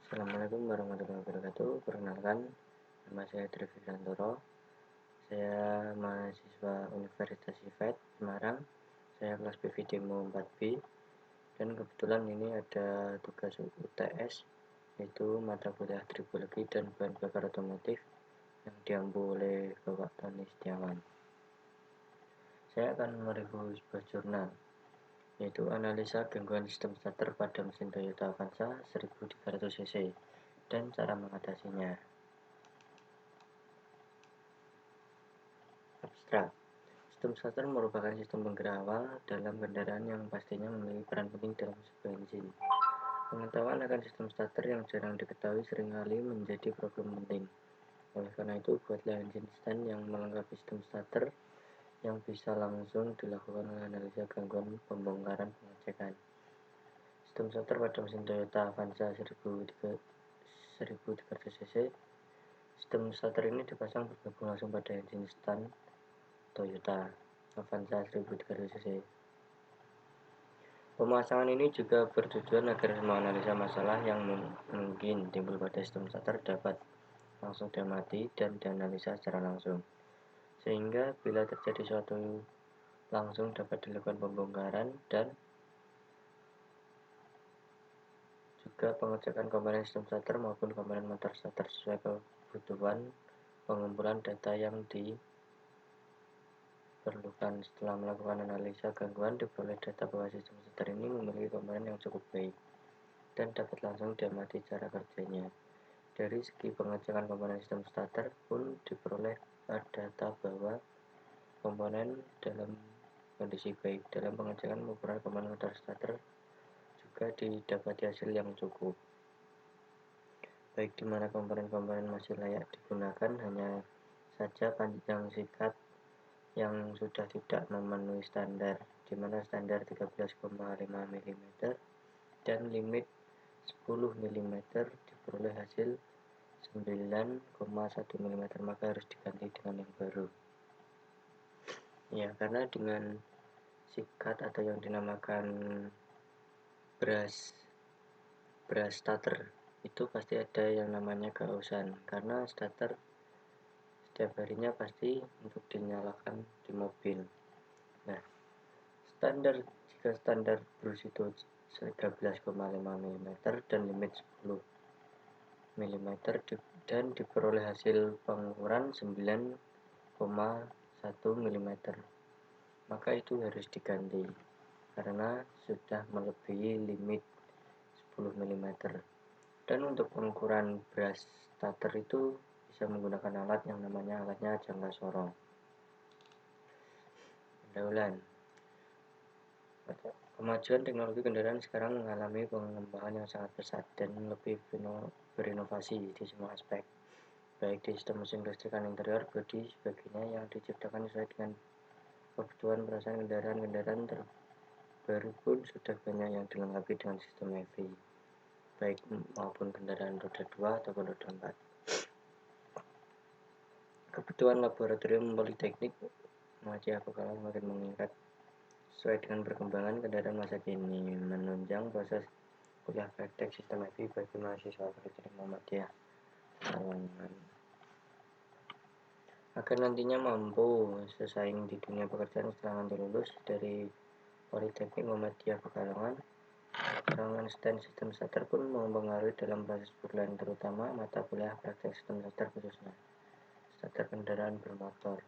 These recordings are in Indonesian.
Assalamualaikum warahmatullahi wabarakatuh. Perkenalkan, nama saya Trevi Santoro. Saya mahasiswa Universitas IFET Semarang. Saya kelas PV Demo 4B. Dan kebetulan ini ada tugas UTS, yaitu mata kuliah tribologi dan bahan bakar otomotif yang diampu oleh Bapak Tony Setiawan. Saya akan mereview sebuah jurnal, yaitu analisa gangguan sistem starter pada mesin Toyota Avanza 1300 cc dan cara mengatasinya. Abstrak. Sistem starter merupakan sistem penggerak awal dalam kendaraan yang pastinya memiliki peran penting dalam sebuah enjin. Pengetahuan akan sistem starter yang jarang diketahui seringkali menjadi problem penting. Oleh karena itu, buatlah engine stand yang melengkapi sistem starter yang bisa langsung dilakukan oleh analisa gangguan pembongkaran pengecekan. Sistem starter pada mesin Toyota Avanza 1300 cc. Sistem starter ini dipasang bergabung langsung pada engine stand Toyota Avanza 1300 cc. Pemasangan ini juga bertujuan agar semua analisa masalah yang mungkin timbul pada sistem starter dapat langsung diamati dan dianalisa secara langsung, sehingga bila terjadi suatu langsung dapat dilakukan pembongkaran dan juga pengecekan komponen sistem starter maupun komponen motor starter sesuai kebutuhan pengumpulan data yang diperlukan. Setelah melakukan analisa gangguan, diperoleh data bahwa sistem starter ini memiliki komponen yang cukup baik dan dapat langsung diamati cara kerjanya. Dari segi pengecekan komponen sistem starter pun diperoleh data bahwa komponen dalam kondisi baik. Dalam pengecekan ukuran komponen motor starter juga didapati hasil yang cukup baik, di mana komponen-komponen masih layak digunakan, hanya saja panjang sikat yang sudah tidak memenuhi standar, di mana standar 13,5 mm dan limit 10 mm diperoleh hasil 9,1 mm, maka harus diganti dengan yang baru. Ya, karena dengan sikat atau yang dinamakan brush starter itu pasti ada yang namanya keausan, karena starter setiap harinya pasti untuk dinyalakan di mobil. Nah, jika standar brush itu 13,5 mm dan limit 10 mm dan diperoleh hasil pengukuran 9,1 mm, maka itu harus diganti karena sudah melebihi limit 10 mm. Dan untuk pengukuran brush starter itu bisa menggunakan alat yang namanya alatnya jangka sorong. Pendahuluan. Kemajuan teknologi kendaraan sekarang mengalami pengembangan yang sangat pesat dan lebih berinovasi di semua aspek, baik di sistem mesin kelistrikan interior, bodi, sebagainya yang diciptakan sesuai dengan kebutuhan perasaan kendaraan terbaru pun sudah banyak yang dilengkapi dengan sistem EV, baik maupun kendaraan roda 2 ataupun roda 4. Kebutuhan laboratorium politeknik Muhammadiyah Pekalongan makin meningkat sesuai dengan perkembangan kendaraan masa kini, menunjang proses kuliah praktek sistem EV bagi mahasiswa Politeknik Muhammadiyah Pekalongan. Agar nantinya mampu bersaing di dunia pekerjaan setelah nanti lulus dari Politeknik Muhammadiyah Pekalongan, pengembangan stand sistem starter pun mempengaruhi dalam proses perkuliahan, terutama mata kuliah praktek sistem starter, khususnya starter kendaraan bermotor.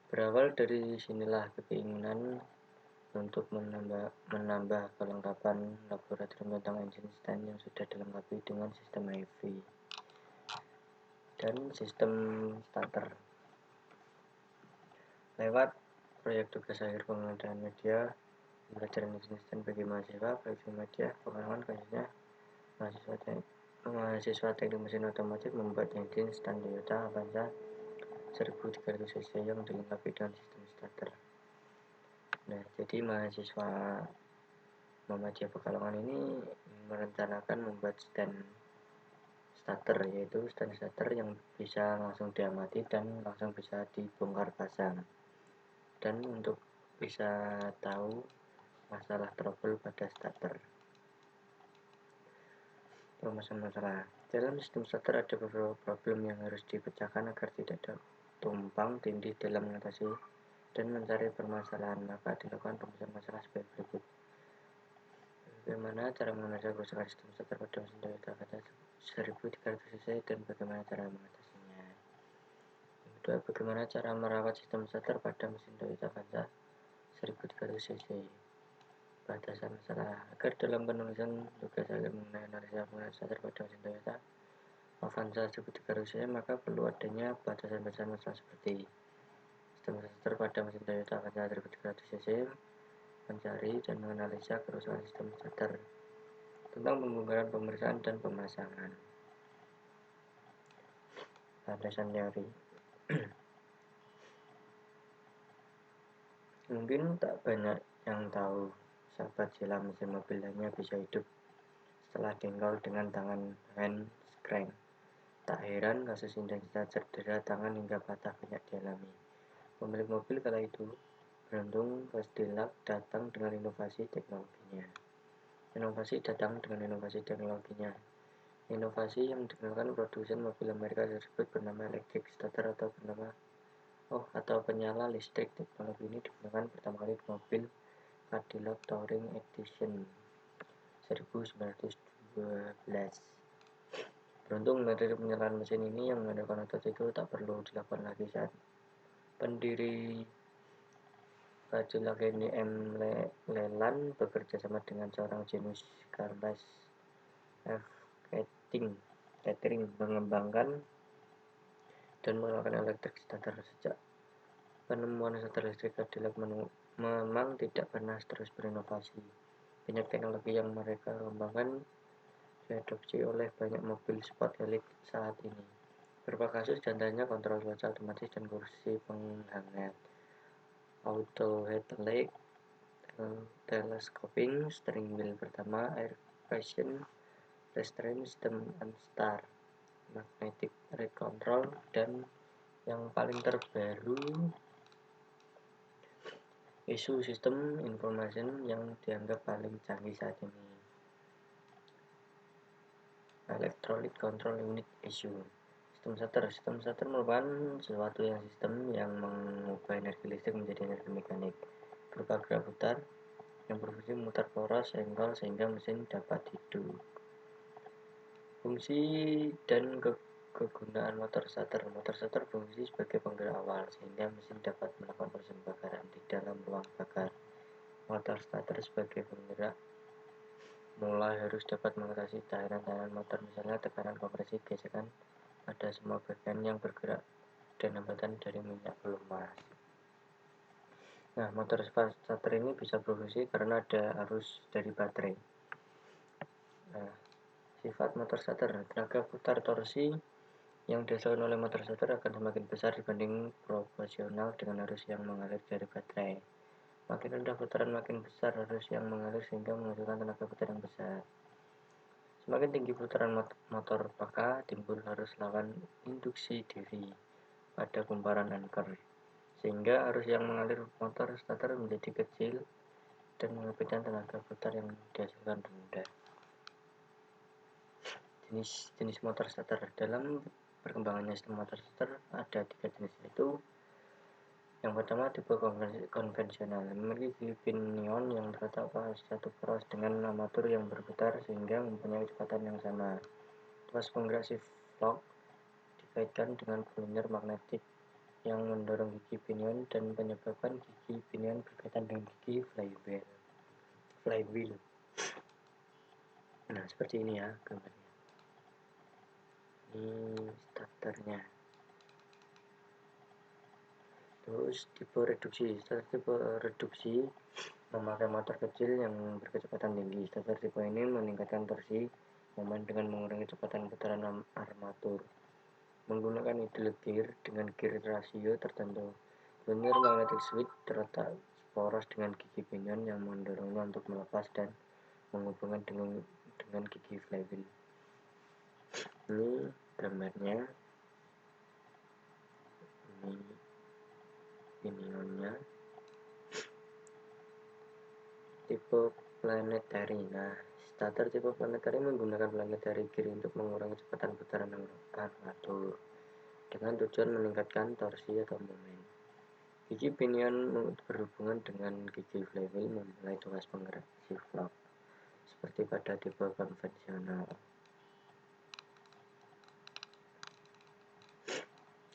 Berawal dari sinilah keinginan untuk menambah kelengkapan laboratorium tentang engine stand yang sudah dilengkapi dengan sistem EV dan sistem starter. Lewat proyek tugas akhir pengadaan media pembelajaran engine stand bagi mahasiswa Proyeksi Media Pekalongan, khususnya mahasiswa teknik mesin otomotif, membuat engine stand Toyota Avanza 1300 cc yang dilengkapi dengan sistem starter. Nah, jadi mahasiswa Muhammadiyah Pekalongan ini merencanakan membuat stand starter, yaitu stand starter yang bisa langsung diamati dan langsung bisa dibongkar pasang, dan untuk bisa tahu masalah trouble pada starter. Permasalahan masalah. Dalam sistem starter ada beberapa problem yang harus dipecahkan agar tidak tumpang tindih dalam mengatasi dan mencari permasalahan. Maka dilakukan pemecahan masalah sebagai berikut. Bagaimana cara menganalisa kerusakan sistem starter pada mesin Toyota Avanza 1300 cc dan bagaimana cara mengatasinya. Yang kedua, bagaimana cara merawat sistem starter pada mesin Toyota Avanza 1300 cc. Batasan masalah. Agar dalam penulisan tugas akhir mengenai analisa penggunaan starter pada mesin Toyota Avanza 1300 cc, maka perlu adanya batasan-batasan masalah seperti sistem starter pada mesin Toyota Avanza 1300 cc, mencari dan menganalisa kerusakan sistem starter, tentang pembongkaran, pemeriksaan, dan pemasangan. Landasan teori. Mungkin tak banyak yang tahu, sahabat silam mesin mobil hanya bisa hidup setelah dengkol dengan tangan hand crank. Tak heran kasus intensitas cedera tangan hingga patah banyak dialami. Pemilik mobil kala itu beruntung Cadillac datang dengan inovasi teknologinya. Inovasi yang dikenalkan produsen mobil Amerika tersebut bernama electric starter atau penyala listrik. Teknologi ini digunakan pertama kali di mobil Cadillac Touring Edition 1912. Beruntung metode penyalaan mesin ini yang mengandalkan otot itu tak perlu dilakukan lagi saat pendiri Cadillac Henry M. Leland bekerja sama dengan seorang jenius Charles F. Kettering mengembangkan dan mengenalkan electric starter. Sejak penemuan starter listrik, Cadillac memang tidak pernah terus berinovasi. Banyak teknologi yang mereka kembangkan diadopsi oleh banyak mobil sport elit saat ini. Beberapa kasus diantaranya kontrol cuaca otomatis dan kursi penghangat, auto headlight, telescoping steering wheel pertama, air pression restraint system OnStar, magnetic rate control, dan yang paling terbaru isu sistem information yang dianggap paling canggih saat ini, Electronic Control Unit issue. Sistem starter merupakan sistem yang mengubah energi listrik menjadi energi mekanik berupa gerak putar yang berfungsi memutar poros engkol sehingga mesin dapat hidup. Fungsi dan kegunaan motor starter. Motor starter berfungsi sebagai penggerak awal sehingga mesin dapat melakukan proses pembakaran di dalam ruang bakar. Motor starter sebagai penggerak mulai harus dapat mengatasi tahanan motor, misalnya tekanan kompresi, gesekan pada semua bagian yang bergerak, dan hambatan dari minyak pelumas. Nah, motor starter ini bisa berfungsi karena ada arus dari baterai. Nah, sifat motor starter. Tenaga putar torsi yang dihasilkan oleh motor starter akan semakin besar dibanding proporsional dengan arus yang mengalir dari baterai. Makin rendah putaran, makin besar arus yang mengalir sehingga menghasilkan tenaga putar yang besar. Semakin tinggi putaran motor, maka timbul arus lawan induksi diri pada kumparan anchor, sehingga arus yang mengalir motor starter menjadi kecil dan mengakibatkan tenaga putar yang dihasilkan rendah. Jenis motor starter. Dalam perkembangannya sistem motor starter ada 3 jenis, yaitu yang pertama tipe konvensional, memiliki pinion yang terletak pada satu poros dengan armatur yang berputar sehingga mempunyai kecepatan yang sama. Tuas penggerak shift lock dikaitkan dengan blunder magnetik yang mendorong gigi pinion dan menyebabkan gigi pinion berkaitan dengan gigi flywheel. Nah, seperti ini ya gambarnya. Ini starternya. Terus tipe reduksi memakai motor kecil yang berkecepatan tinggi. Starter tipe ini meningkatkan torsi momen dengan mengurangi kecepatan putaran armatur menggunakan idle gear dengan gear rasio tertentu. Blunder magnetic switch terletak poros dengan gigi pinion yang mendorongnya untuk melepas dan menghubungkan dengan gigi flywheel. Ini gambarnya, ini pinionnya, tipe planetary. Nah, Starter tipe planetary menggunakan planetary gear untuk mengurangi kecepatan putaran armatur dengan tujuan meningkatkan torsi atau momen. Gigi pinion berhubungan dengan gigi flywheel memulai tugas penggerak shift lock seperti pada tipe konvensional.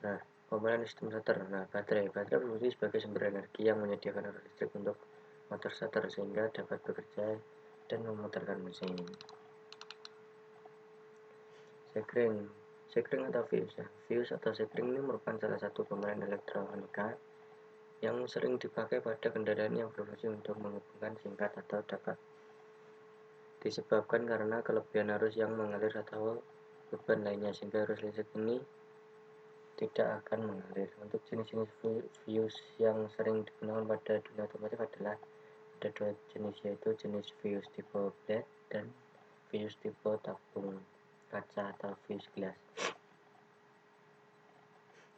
Nah, komponen sistem starter. Nah, baterai berfungsi sebagai sumber energi yang menyediakan arus listrik untuk motor starter sehingga dapat bekerja dan memutarkan mesin. Sekring atau fuse. Fuse atau sekring ini merupakan salah satu komponen elektronika yang sering dipakai pada kendaraan yang berfungsi untuk menghubungkan singkat atau dapat disebabkan karena kelebihan arus yang mengalir atau beban lainnya sehingga arus listrik ini tidak akan mengalir. Untuk jenis-jenis fuse yang sering digunakan pada dunia otomotif adalah ada dua jenis, yaitu jenis fuse tipe blade dan fuse tipe tabung kaca atau fuse glass.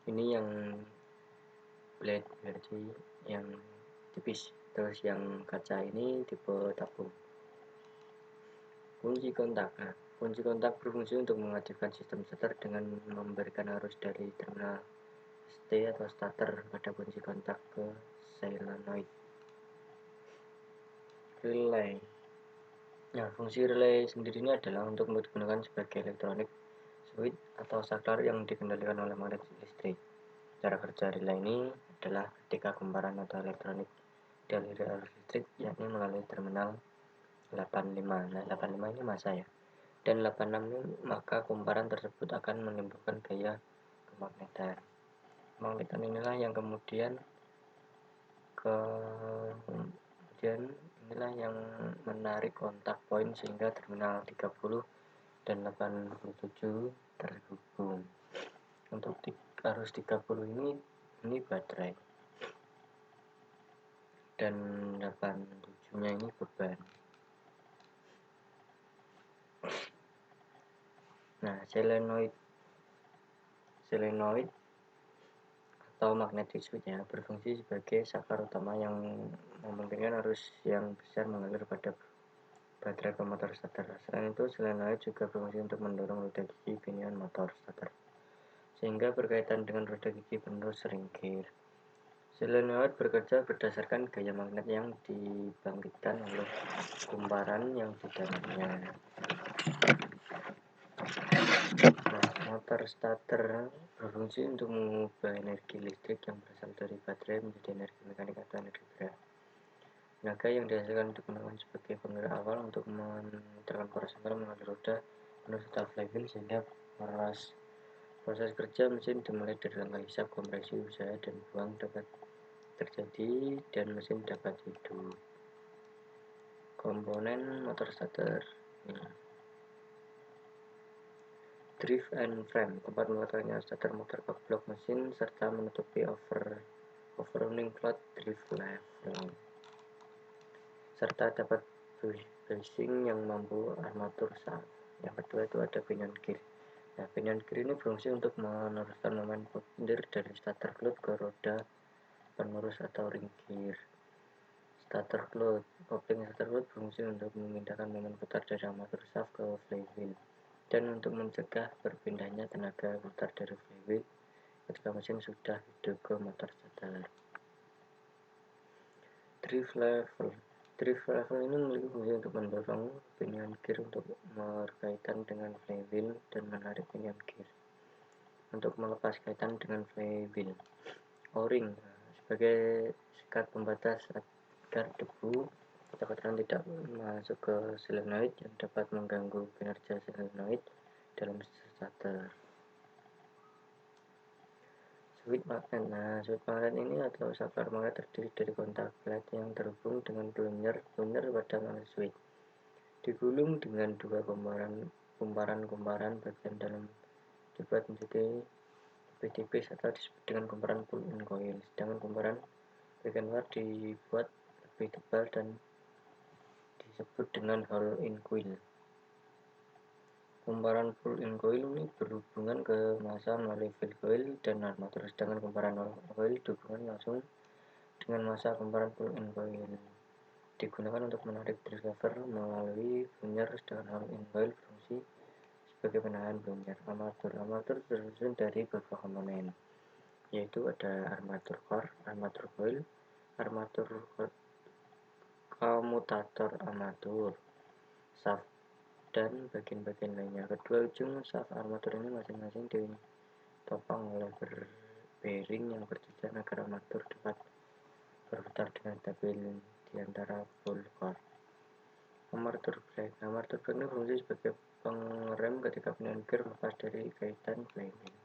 Ini yang blade berarti yang tipis, terus yang kaca ini tipe tabung. Kunci kontak. Nah, kunci kontak berfungsi untuk mengaktifkan sistem starter dengan memberikan arus dari terminal ST atau starter pada kunci kontak ke solenoid. Relay. Nah, fungsi relay sendiri ini adalah untuk digunakan sebagai elektronik switch atau saklar yang dikendalikan oleh magnet listrik. Cara kerja relay ini adalah ketika kumparan atau elektronik dialiri arus listrik yakni melalui terminal 85. Nah, 85 ini massa ya. Dan 86 ini maka kumparan tersebut akan menimbulkan gaya kemagnetan. Kemagnetan inilah yang kemudian yang menarik kontak poin sehingga terminal 30 dan 87 terhubung. Untuk arus 30 ini baterai dan 87 nya ini beban. Nah, solenoid atau magnetic switch ya berfungsi sebagai saklar utama yang memungkinkan arus yang besar mengalir pada baterai pemotor starter. Selain itu, solenoid juga berfungsi untuk mendorong roda gigi pinion motor starter sehingga berkaitan dengan roda gigi penerus ringkir. Solenoid bekerja berdasarkan gaya magnet yang dibangkitkan oleh kumparan yang di dalamnya. Nah, motor starter berfungsi untuk mengubah energi listrik yang berasal dari baterai menjadi energi mekanik atau energi gerak. Tenaga yang dihasilkan digunakan sebagai penggerak awal untuk memutarkan horizontal mengalir roda penerus atau flywheel sehingga proses kerja mesin dimulai dari langkah hisap, kompresi, usaha, dan buang dapat terjadi dan mesin dapat hidup. Komponen motor starter. Drive and frame, tempat meletaknya starter motor ke blok mesin serta menutupi overrunning cloth drive level serta dapat bracing yang mampu armatur shaft. Yang kedua itu ada pinion gear. Nah, pinion gear ini berfungsi untuk meneruskan momen puntir dari starter cloth ke roda penerus atau ring gear. Starter cloth, kopling starter cloth berfungsi untuk memindahkan momen putar dari armatur shaft ke flywheel dan untuk mencegah berpindahnya tenaga putar dari flywheel ketika mesin sudah hidup ke motor starter. Drive level ini memiliki fungsi untuk mendorong pinion gear untuk berkaitan dengan flywheel dan menarik pinion gear untuk melepas kaitan dengan flywheel. O-ring sebagai sekat pembatas agar debu atau kotoran tidak masuk ke solenoid yang dapat mengganggu kinerja solenoid dalam starter. Switch magnet. Nah, switch magnet ini atau saklar magnet terdiri dari kontak plate yang terhubung dengan plunger pada magnet switch. Digulung dengan dua kumparan bagian dalam dibuat menjadi lebih tipis atau disebut dengan kumparan pull-in coil, sedangkan kumparan bagian luar dibuat lebih tebal dan disebut dengan hole-in coil. Kumparan pull-in coil ini berhubungan ke massa melalui field coil dan armatur, sedangkan kumparan coil dihubungkan langsung dengan massa kumparan pull-in coil. digunakan untuk menarik driver melalui bunyer, sedangkan all-in coil berfungsi sebagai penahan bunyer. Armatur tersusun dari beberapa komponen, yaitu ada armatur core, armatur coil, armatur komutator armatur, shaft, dan bagian-bagian lainnya. Kedua ujung shaft armatur ini masing-masing ditopang oleh bearing yang berjajar agar armatur dapat berputar dengan stabil di antara pole core. Armatur brake ini berfungsi sebagai pengerem ketika pinion gear lepas dari kaitan flywheel.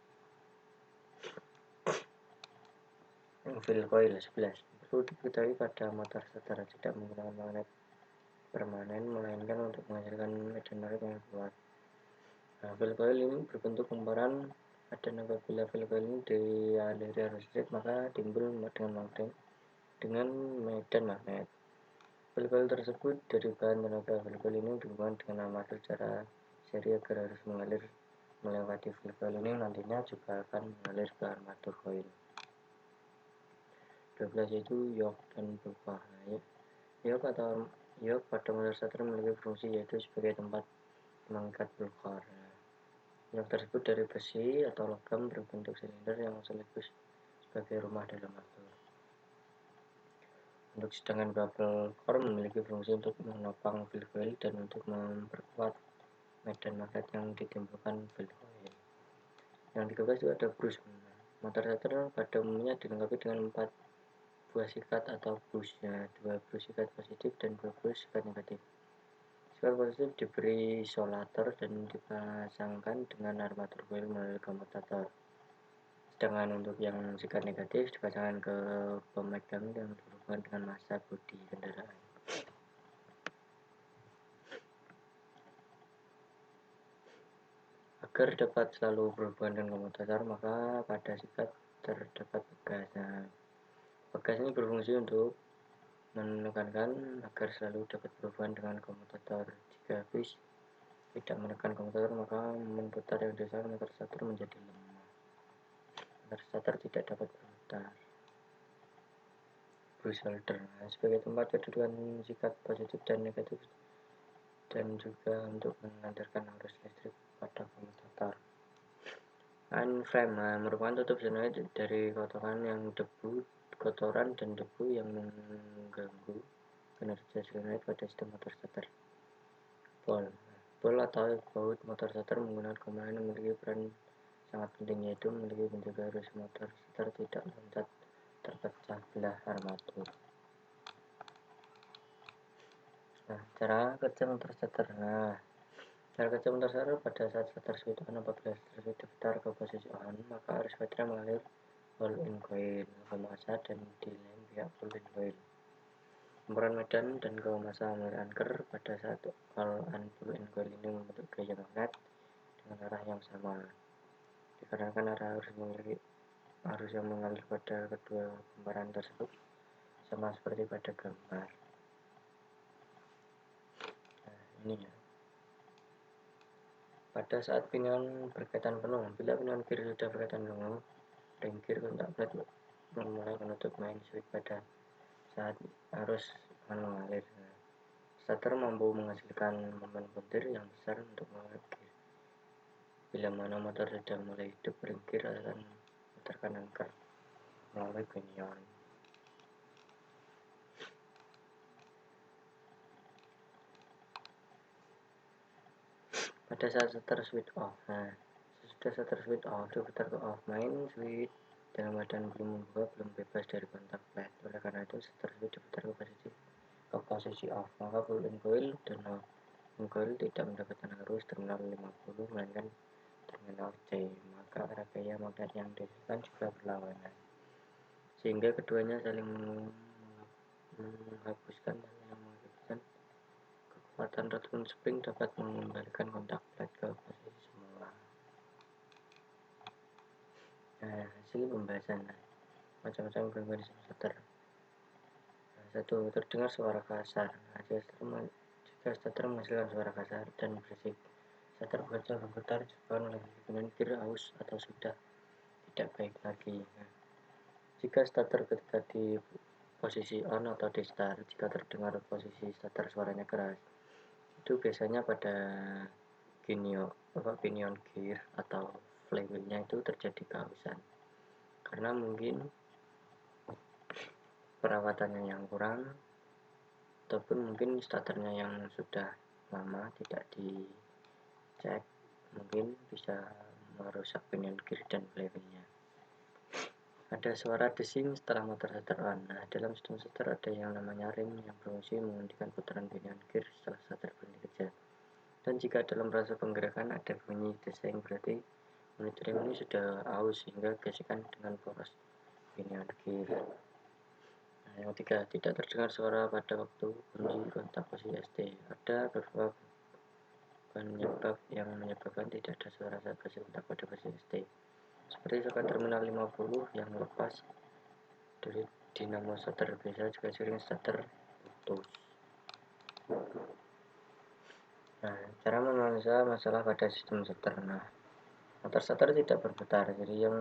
Fill coil 11. Perlu diketahui pada motor starter tidak menggunakan magnet permanen, melainkan untuk menghasilkan medan tarik yang kuat. Fill coil ini berbentuk kumparan, dan apabila fill coil ini dialiri arus listrik maka timbul dengan medan magnet. Fill coil tersebut dari bahan tenaga. Fill coil ini dihubungkan dengan armatur secara seri agar harus mengalir melewati fill coil ini nantinya juga akan mengalir ke armatur coil. 12 yaitu yoke dan buka. Yoke pada motor starter memiliki fungsi yaitu sebagai tempat mengikat bulkar. Yoke tersebut dari besi atau logam berbentuk silinder yang sekaligus sebagai rumah dalam motor. Sedangkan bubble core memiliki fungsi untuk menopang fill coil dan untuk memperkuat medan magnet yang ditimbulkan fill coil. Yang 13 itu ada brush. Motor starter pada umumnya dilengkapi dengan 4 buah sikat atau brushnya, 2 brush sikat positif dan 2 brush sikat negatif. Sikat positif diberi isolator dan dipasangkan dengan armatur coil melalui komutator. Sedangkan untuk yang sikat negatif dipasangkan ke pemegang yang berhubungan dengan massa bodi kendaraan. Agar dapat selalu berhubungan dengan komutator, maka pada sikat terdapat pegas. Pegas ini berfungsi untuk menekankan agar selalu dapat berhubungan dengan komutator. Jika habis tidak menekan komutator, maka momen putar yang diusahakan motor starter menjadi lemah. Motor starter tidak dapat berputar. Brush holder sebagai tempat kedudukan sikat positif dan negatif dan juga untuk mengantarkan arus listrik pada komutator. Frame merupakan tutup solenoid dari kotoran dan debu yang mengganggu kinerja solenoid pada sistem motor starter. Ball atau baut motor starter menggunakan komponen yang memiliki peran sangat penting, yaitu memiliki mencegah arus motor starter tidak loncat terpecah belah armatur. Cara kerja motor starter. Cara kerja motor starter pada saat starter switch on. Apabila starter switch diputar ke posisi on, maka arus baterai mengalir all-in coil ke massa dan dilem pihak all-in coil. Pemeran medan dan ke massa melalui anchor pada saat all-in coil ini membentuk gaya magnet dengan arah yang sama. Dikarenakan arah arus yang mengalir pada kedua pemeran tersebut sama seperti pada gambar. Ini ya. Pada saat pinion berkaitan penuh, bila pinion kiri sudah berkaitan penuh, ring gear kontak plat mulai menutup main switch pada saat arus mengalir. Starter mampu menghasilkan momen puntir yang besar untuk mengalir gear. Bila mana motor sudah mulai hidup, ring gear akan memutarkan anchor melalui pinion. Pada saat starter switch off, sesudah starter switch off diputar ke off. Main switch dalam keadaan belum membuka, belum bebas dari kontak flat. Oleh karena itu starter switch diputar ke posisi off, maka all-in coil dan all-in coil tidak mendapatkan arus terminal 50 melainkan terminal C. Maka arah gaya magnet yang dihasilkan juga berlawanan, sehingga keduanya saling menghapuskan kekuatan return spring dapat mengembalikan kontak flat ke posisi semula. Hasil pembahasan macam-macam gangguan sistem starter. 1. Terdengar suara kasar. Jika starter menghasilkan suara kasar dan berisik, starter bekerja berputar disebabkan oleh pinion gear aus atau sudah tidak baik lagi. Jika starter ketika posisi on atau di start. Jika terdengar posisi starter suaranya keras, itu biasanya pada pinion gear atau flywheelnya itu terjadi kehausan, karena mungkin perawatannya yang kurang, ataupun mungkin starternya yang sudah lama tidak dicek, mungkin bisa merusak pinion gear dan flywheelnya. Ada suara desing setelah motor starter on. Nah, dalam sistem starter ada yang namanya rem yang berfungsi menghentikan putaran pinion gear setelah starter berhenti kerja. Dan jika dalam proses penggerakan ada bunyi desing, berarti unit rem ini sudah aus sehingga gesekan dengan poros pinion gear. Nah, yang ketiga, tidak terdengar suara pada waktu kunci kontak posisi ST. Ada beberapa penyebab yang menyebabkan tidak ada suara saat kunci kontak pada posisi ST, seperti sekat terminal 50 yang lepas dari dinamo starter. Biasa juga sering starter putus. Nah, cara menganalisa masalah pada sistem starter. Nah, motor starter tidak berputar, jadi yang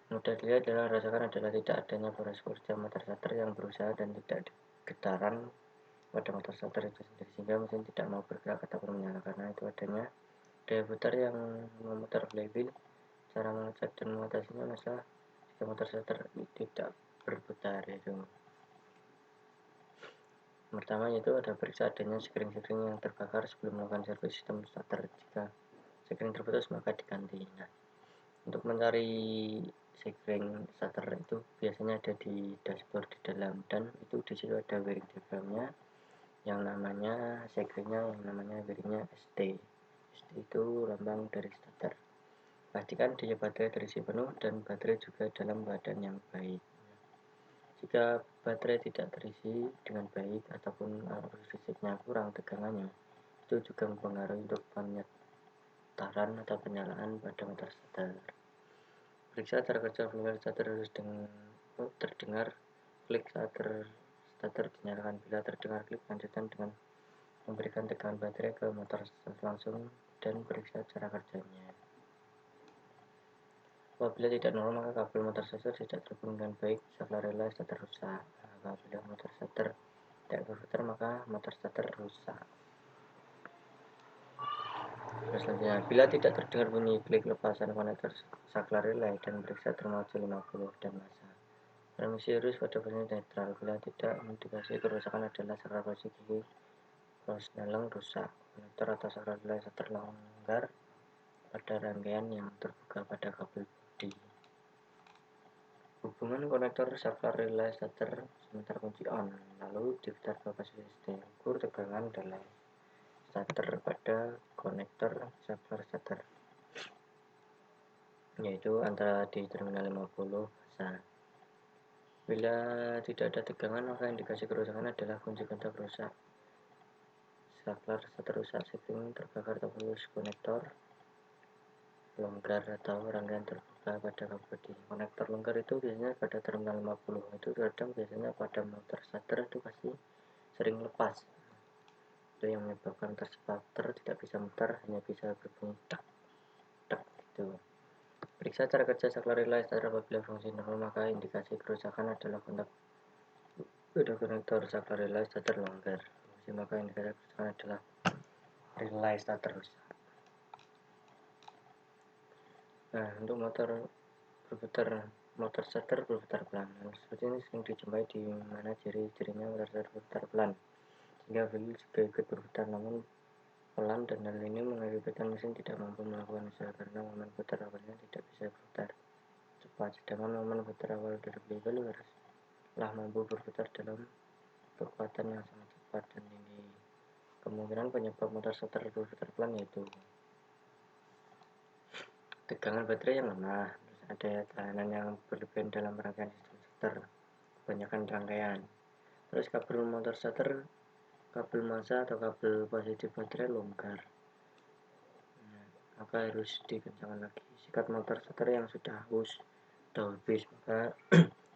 mudah dilihat adalah rasakan adalah tidak adanya poros kerja motor starter yang berusaha dan tidak getaran pada motor starter itu sendiri, sehingga mesin tidak mau bergerak ataupun menyala, karena itu adanya daya putar yang memutar flywheel. Cara mengecek dan mengatasinya masalah jika motor starter tidak berputar itu pertama yaitu ada periksa adanya sekring-sekring yang terbakar sebelum melakukan servis sistem starter. Jika sekring terputus maka diganti. Nah, untuk mencari sekring starter itu biasanya ada di dashboard di dalam, dan itu di situ ada wiring diagramnya yang namanya sekringnya, yang namanya wiringnya ST. ST itu lambang dari starter. Pastikan dia baterai terisi penuh dan baterai juga dalam keadaan yang baik. Jika baterai tidak terisi dengan baik ataupun arus listriknya kurang tegangannya, itu juga mempengaruhi untuk penyetaran atau penyalaan pada motor starter. Periksa cara kerja flywheel starter harus terdengar klik saat starter dinyalakan. Bila terdengar klik, lanjutkan dengan memberikan tegangan baterai ke motor starter langsung dan periksa cara kerjanya. Apabila tidak normal, maka kabel motor starter tidak terhubung dengan baik, saklar relay starter rusak. Apabila motor starter tidak berputar, maka motor starter rusak. Selanjutnya, bila tidak terdengar bunyi klik lepasan konektor saklar relay dan periksa termal C50 dan massa. Transmisi harus pada posisi netral. Bila tidak, indikasi kerusakan adalah saklar posisi gigi Prosneleng rusak, konektor atau saklar relay starter longgar pada rangkaian yang terbuka pada kabel bodi. Hubungan konektor saklar relay starter sebentar kunci on, lalu diputar ke posisi ST. Ukur tegangan relay starter pada konektor saklar starter, yaitu antara di terminal 50 massa. Bila tidak ada tegangan, maka indikasi kerusakan adalah kunci kontak rusak, saklar starter rusak, sekring terbakar atau putus, konektor longgar atau rangkaian terbuka pada kabel bodi. Konektor longgar itu biasanya pada terminal 50. Itu kadang biasanya pada motor starter itu pasti sering lepas. Itu yang menyebabkan starter tidak bisa mutar, hanya bisa berbunyi tak tak gitu. Periksa cara kerja saklar relay starter. Apabila fungsi normal, maka indikasi kerusakan adalah kontak pada konektor saklar relay starter longgar. Maka indikasi kerusakan adalah relay starter rusak. Nah, untuk motor starter berputar pelan. Seperti ini sering dijumpai di mana ciri-cirinya motor starter berputar pelan, sehingga wheel juga ikut berputar namun pelan, dan hal ini mengakibatkan mesin tidak mampu melakukan usaha karena momen putar awalnya tidak bisa berputar cepat, sedangkan momen putar awal dari wheel haruslah mampu berputar dalam kekuatan yang sangat cepat dan tinggi. Kemungkinan penyebab motor starter berputar pelan yaitu tegangan baterai yang lemah, ada tahanan yang berlebihan dalam rangkaian sistem starter, kebanyakan rangkaian, terus kabel motor starter, kabel massa atau kabel positif baterai longgar, maka harus dikencangkan lagi. Sikat motor starter yang sudah aus atau habis maka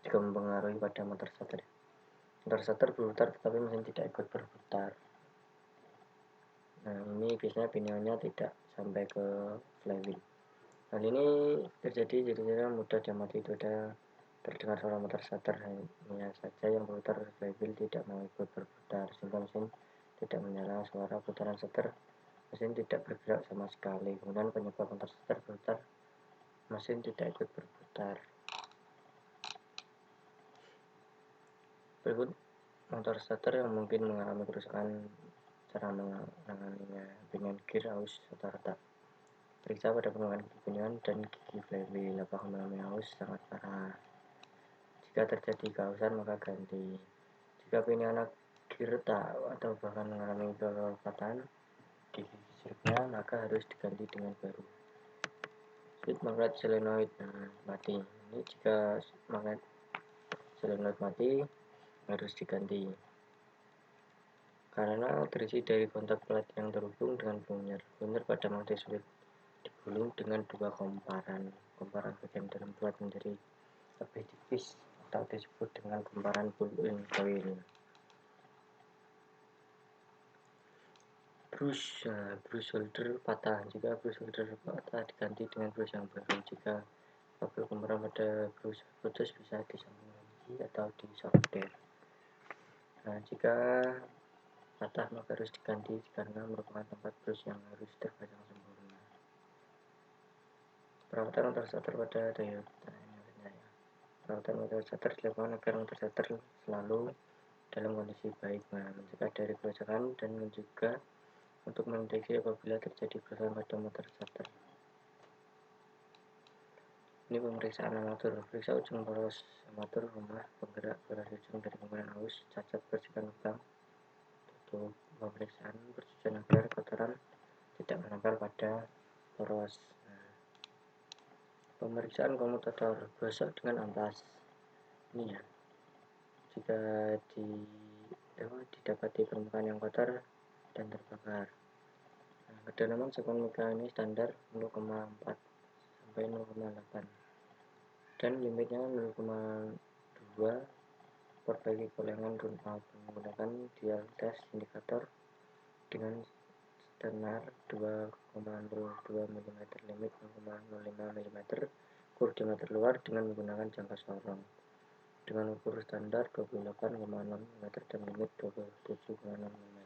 juga mempengaruhi pada motor starter. Motor starter berputar tetapi mesin tidak ikut berputar. Nah, ini biasanya pinionnya tidak sampai ke flywheel. Hal ini terjadi jadinya mudah diamati. Itu ada Terdengar suara motor starter, hanya saja yang berputar flywheel tidak mau ikut berputar, sehingga mesin tidak menyala. Suara putaran starter mesin tidak bergerak sama sekali. Kemudian penyebab motor starter berputar, mesin tidak ikut berputar. Berikut motor starter yang mungkin mengalami kerusakan. Cara menanganinya dengan gear aus atau retak. Periksa pada permukaan gigi pinion dan gigi flywheel apakah mengalami aus sangat parah. Jika terjadi keausan maka ganti. Jika pinion gear retak atau bahkan mengalami kepatahan di gigi siripnya maka harus diganti dengan baru. Switch magnet solenoid mati. Ini jika magnet solenoid mati harus diganti karena terisi dari kontak plat yang terhubung dengan punya. Punya pada magnet switch digulung dengan dua komparan bagian dalam plat menjadi lebih tipis atau disebut dengan komparan pull-in coil. Brush solder patah. Jika brush solder patah diganti dengan brush yang baru. Jika kabel komparan pada brush putus bisa disambung lagi atau disolder. Jika patah maka harus diganti karena merupakan tempat brush yang harus terpasang sempurna. Perawatan motor starter pada Toyota. Perawatan motor starter dilakukan agar motor starter selalu dalam kondisi baik, mencegah dari kerusakan dan juga untuk mendeteksi apabila terjadi kerusakan pada motor starter. Ini pemeriksaan armatur. Periksa ujung poros armatur rumah penggerak poros ujung dari komponen aus, cacat, bersihkan lubang tutup. Pemeriksaan bertujuan agar kotoran tidak menempel pada poros. Pemeriksaan komutator gosok dengan ampas. Ini ya, jika didapati permukaan yang kotor dan terbakar. Kedalaman sekon mika ini standar 0,4 sampai 0,8 dan limitnya 0,2. Perbaiki golengan runout menggunakan dial test indikator dengan standar 2,02 mm, limit 0,05 mm, ukur diameter luar dengan menggunakan jangka sorong dengan ukur standar 28,6 mm dan limit 27,6 mm.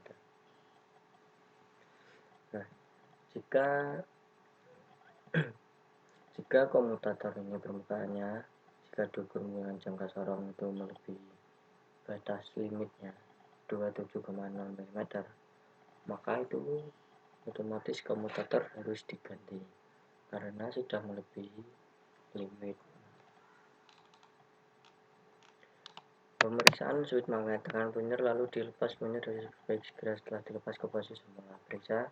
Jika komutator ini permukaannya jika diukur dengan jangka sorong itu melebihi batas limitnya 27,6 mm, maka itu otomatis komutator harus diganti karena sudah melebihi limit. Pemeriksaan switch magnet. Tekan punya lalu dilepas punya dari baik segera setelah dilepas ke posisi semula. Periksa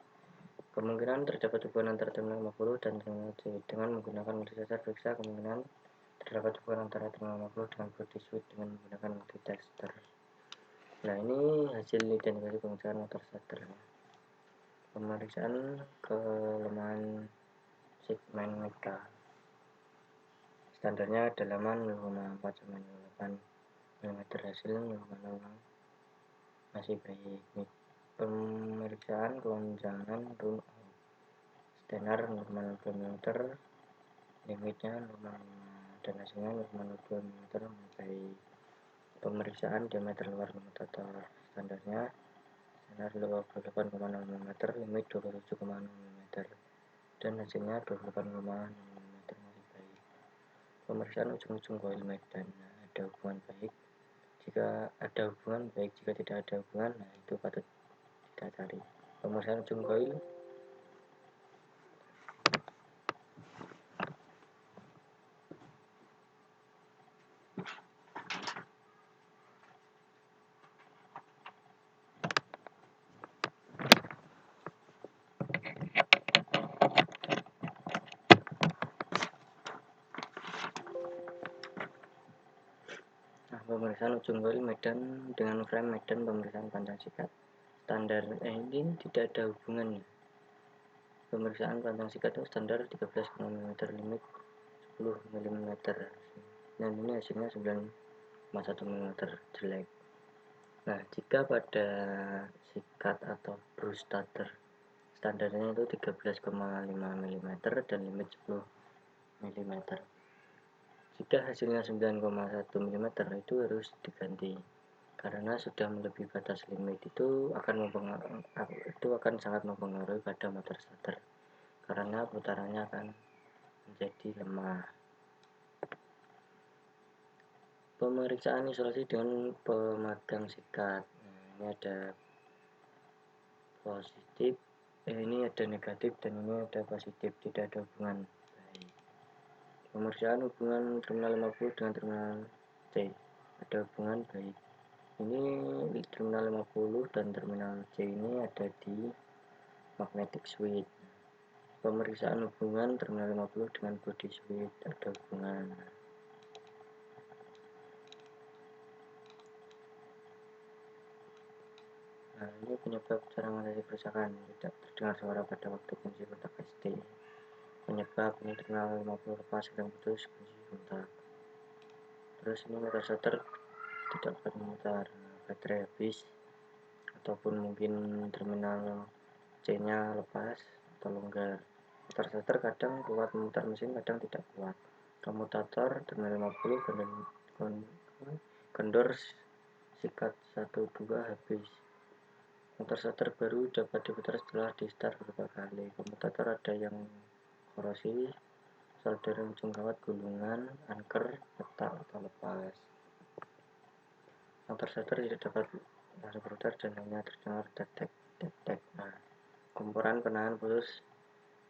kemungkinan terdapat hubungan antara terminal 50 dan terminal C dengan menggunakan multitester. Periksa kemungkinan terdapat hubungan antara terminal 50 dengan body switch dengan menggunakan multitester. Nah, ini hasil identifikasi pemeriksaan motor starter. Pemeriksaan kelemahan segmen mika. Standarnya dalaman 0,4 sampai 0,8 mm, hasil 0,06 masih baik. Pemeriksaan kelonjangan run out. Standar 0,02 mm, limitnya 0,5 dan hasilnya 0,02 mm masih baik. Pemeriksaan diameter luar komutator. Standarnya standar 28,6 mm, limit 27,6 mm dan hasilnya 28,6 mm masih baik. Pemeriksaan ujung-ujung coil medan. Ada hubungan baik jika ada hubungan baik, jika tidak ada hubungan itu patut kita cari. Pemeriksaan ujung coil. Pemeriksaan ujung coil medan dengan frame medan. Pemeriksaan panjang sikat standar ini tidak ada hubungannya. Pemeriksaan panjang sikat itu standar 13 mm, limit 10 mm. Dan ini hasilnya 9,1 mm, jelek. Nah, jika pada sikat atau brush starter standarnya itu 13,5 mm dan limit 10 mm. Jika hasilnya 9,1 mm itu harus diganti karena sudah melebihi batas limit. Itu akan sangat mempengaruhi pada motor starter karena putarannya akan menjadi lemah. Pemeriksaan isolasi dengan pemegang sikat. Ini ada positif, ini ada negatif, dan ini ada positif, tidak ada hubungan. Baik. Pemeriksaan hubungan terminal 50 dengan terminal C, ada hubungan baik. Ini terminal 50 dan terminal C ini ada di magnetic switch. Pemeriksaan hubungan terminal 50 dengan body switch, ada hubungan. Nah, ini penyebab cara mengatasi kerusakan, tidak terdengar suara pada waktu kunci kontak ST. Penyebab ini terminal 50 lepas, sedang putus, kunci kontak. Terus ini motor starter tidak dapat memutar, baterai habis, ataupun mungkin terminal C nya lepas atau longgar. Motor starter kadang kuat memutar mesin, kadang tidak kuat. Komutator terminal 50 kendor sikat 1-2 habis. Motor starter baru dapat diputar setelah di start beberapa kali. Komutator ada yang korosi, solder ujung kawat gulungan, anker, retak atau lepas. Motor starter tidak dapat langsung berputar dan hanya terdengar tek-tek. Nah, kumpulan penahan putus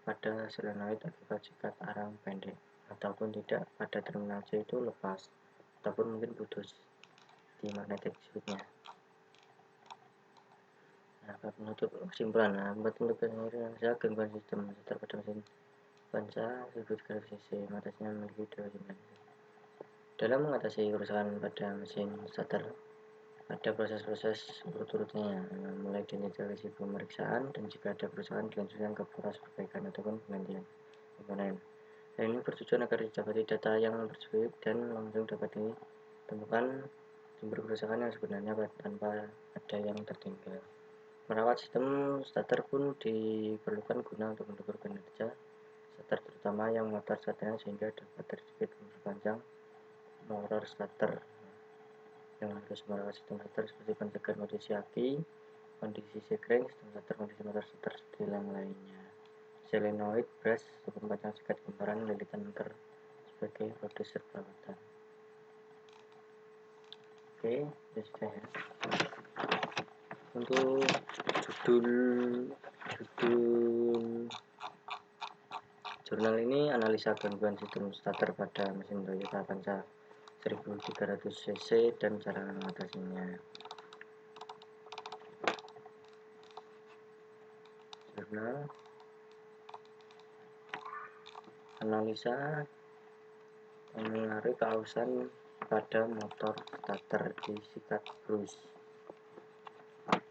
pada solenoid akibat sikat arang pendek, ataupun tidak pada terminal C itu lepas, ataupun mungkin putus di magnetic switch-nya. Nah, penutup kesimpulan. Nah, buat Indonesia gangguan sistem starter pada mesin panca 1300 cc, mengatasinya memiliki 2 dimensi. Dalam mengatasi kerusakan pada mesin starter, ada proses-proses urut-urutnya, mulai dari pemeriksaan, dan jika ada kerusakan dilanjutkan ke proses perbaikan ataupun penggantian komponen. Dan ini bertujuan agar didapati data yang bersifat dan langsung dapat ditemukan sumber kerusakan yang sebenarnya tanpa ada yang tertinggal. Merawat sistem starter pun diperlukan guna untuk mendukung kinerja starter, terutama yang motor starternya, sehingga dapat terjepit memperpanjang motor starter. Yang harus merawat sistem starter seperti pencegahan kondisi aki, kondisi sekring, sistem starter, kondisi motor starter silang lainnya. Solenoid, brush, pempanjang sikat, kumparan, lilitan anker sebagai produser perawatan. Oke, ya sudah ya. Untuk judul jurnal ini analisa gangguan sistem starter pada mesin Toyota Avanza 1300 cc dan cara mengatasinya. Jurnal analisa mengenai keausan pada motor starter di sikat brus.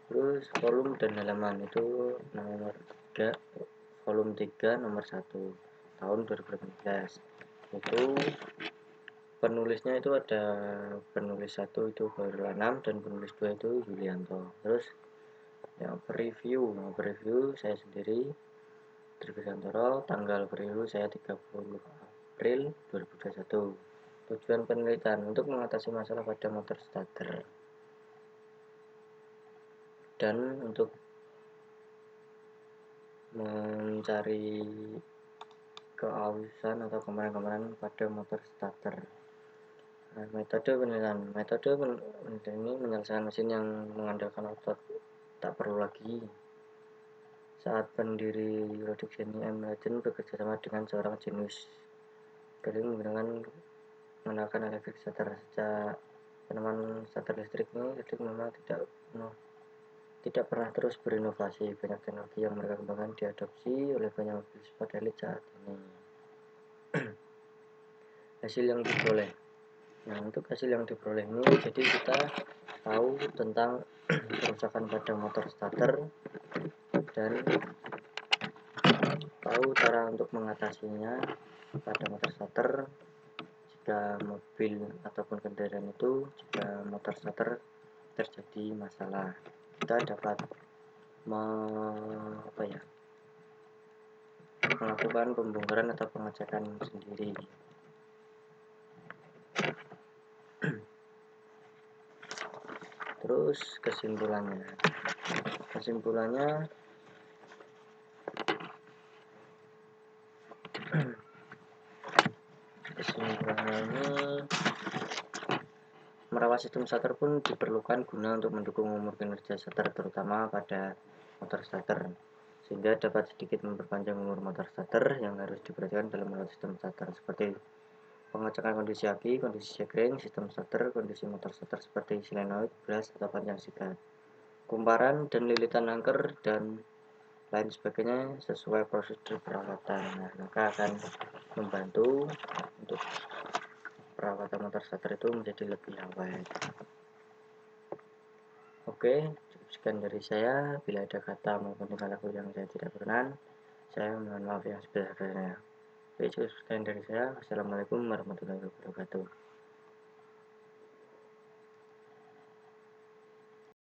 Terus volume dan halaman itu nomor 3, volume 3 nomor 1 tahun 2018. Itu penulisnya itu ada penulis 1 itu Berlanam dan penulis 2 itu Yulianto. Terus yang review saya sendiri Tribusantoro, tanggal review saya 30 April 2021. Tujuan penelitian untuk mengatasi masalah pada motor starter dan untuk mencari keausan atau komponen-komponen pada motor starter. Nah, metode penelitian ini menyelesaikan mesin yang mengandalkan otot tak perlu lagi. Saat pendiri produksi M Legend bekerja sama dengan seorang jenius dari menggunakan elektrik starter. Sejak penemuan starter listrik memang tidak pernah terus berinovasi. Banyak teknologi yang mereka kembangkan diadopsi oleh banyak mobil sport elit saat ini. Hasil yang diperoleh. Nah, untuk hasil yang diperoleh ini, jadi kita tahu tentang kerusakan pada motor starter dan tahu cara untuk mengatasinya pada motor starter. Jika mobil ataupun kendaraan itu, jika motor starter terjadi masalah, kita dapat melakukan pembongkaran atau pengecekan sendiri. Terus kesimpulannya ini, merawat sistem starter pun diperlukan guna untuk mendukung umur kinerja starter, terutama pada motor starter, sehingga dapat sedikit memperpanjang umur motor starter yang harus diperhatikan dalam merawat sistem starter, seperti pengecekan kondisi aki, kondisi sekring, sistem starter, kondisi motor starter seperti solenoid, bras, atau panjang sikat, kumparan dan lilitan angker, dan lain sebagainya sesuai prosedur perawatan. Nah, maka akan membantu untuk perawatan motor starter itu menjadi lebih awet. Oke, cukup sekian dari saya. Bila ada kata maupun tingkah laku yang saya tidak berkenan, saya mohon maaf yang sebesar-besarnya. Oke, cukup sekian dari saya. Wassalamualaikum warahmatullahi wabarakatuh.